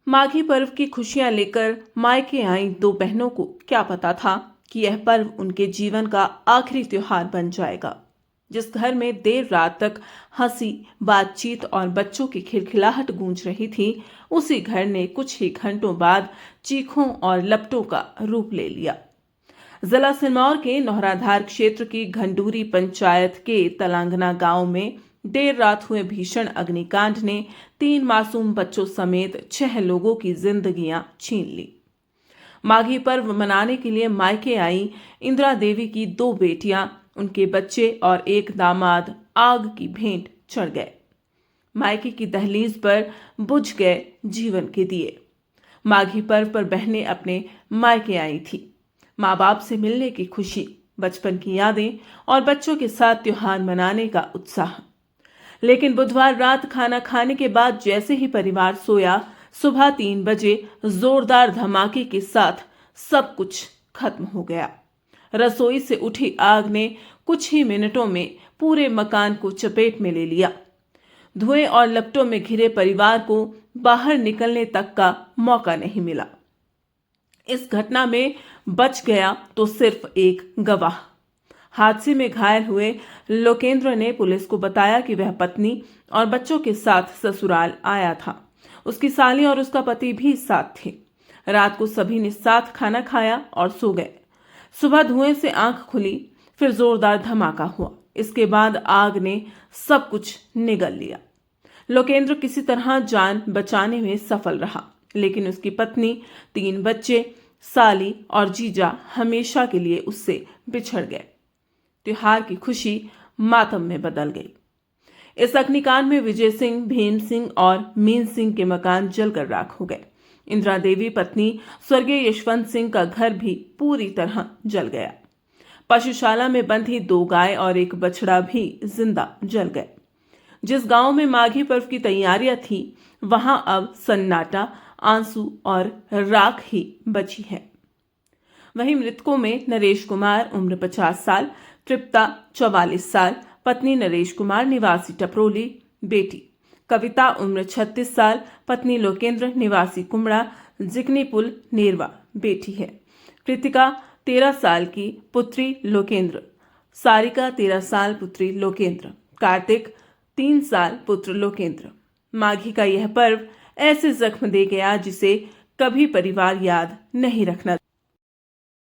माघी पर्व की खुशियां लेकर मायके आई दो बहनों को क्या पता था कि यह पर्व उनके जीवन का आखिरी त्योहार बन जाएगा। जिस घर में देर रात तक हंसी, बातचीत और बच्चों की खिलखिलाहट गूंज रही थी, उसी घर ने कुछ ही घंटों बाद चीखों और लपटों का रूप ले लिया। जिला सिरमौर के नौहराधार क्षेत्र की घंडूरी पंचायत के तलांगना गांव में देर रात हुए भीषण अग्निकांड ने 3 मासूम बच्चों समेत 6 लोगों की जिंदगियां छीन ली। माघी पर्व मनाने के लिए मायके आई इंदिरा देवी की 2 बेटियां, उनके बच्चे और एक दामाद आग की भेंट चढ़ गए। मायके की दहलीज पर बुझ गए जीवन के दिए। माघी पर्व पर बहनें अपने मायके आई थी। माँ बाप से मिलने की खुशी, बचपन की यादें और बच्चों के साथ त्योहार मनाने का उत्साह। लेकिन बुधवार रात खाना खाने के बाद जैसे ही परिवार सोया, सुबह 3 बजे जोरदार धमाके के साथ सब कुछ खत्म हो गया। रसोई से उठी आग ने कुछ ही मिनटों में पूरे मकान को चपेट में ले लिया। धुएं और लपटों में घिरे परिवार को बाहर निकलने तक का मौका नहीं मिला। इस घटना में बच गया तो सिर्फ एक गवाह। हादसे में घायल हुए लोकेंद्र ने पुलिस को बताया कि वह पत्नी और बच्चों के साथ ससुराल आया था। उसकी साली और उसका पति भी साथ थे। रात को सभी ने साथ खाना खाया और सो गए। सुबह धुएं से आंख खुली, फिर जोरदार धमाका हुआ। इसके बाद आग ने सब कुछ निगल लिया। लोकेंद्र किसी तरह जान बचाने में सफल रहा, लेकिन उसकी पत्नी, 3 बच्चे, साली और जीजा हमेशा के लिए उससे बिछड़ गए। त्योहार की खुशी मातम में बदल गई। इस अग्निकांड में विजय सिंह, भीम सिंह और मीन सिंह के मकान जलकर राख हो गए। इंदिरा देवी पत्नी स्वर्गीय यशवंत सिंह का घर भी पूरी तरह जल गया। पशुशाला में बंधी 2 गाय और एक बछड़ा भी जिंदा जल गए। जिस गांव में माघी पर्व की तैयारियां थी, वहां अब सन्नाटा, आंसू और राख ही बची है। वहीं मृतकों में नरेश कुमार उम्र 50 साल, तृप्ता 44 साल, पत्नी नरेश कुमार निवासी टपरोली, बेटी कविता उम्र 36 साल, पत्नी लोकेंद्र निवासी कुमड़ा जिकनी पुल नेरवा, बेटी है। कृतिका 13 साल की, पुत्री लोकेंद्र। सारिका 13 साल, पुत्री लोकेंद्र। कार्तिक 3 साल, पुत्र लोकेंद्र। माघी का यह पर्व ऐसे जख्म दे गया जिसे कभी परिवार याद नहीं रखना।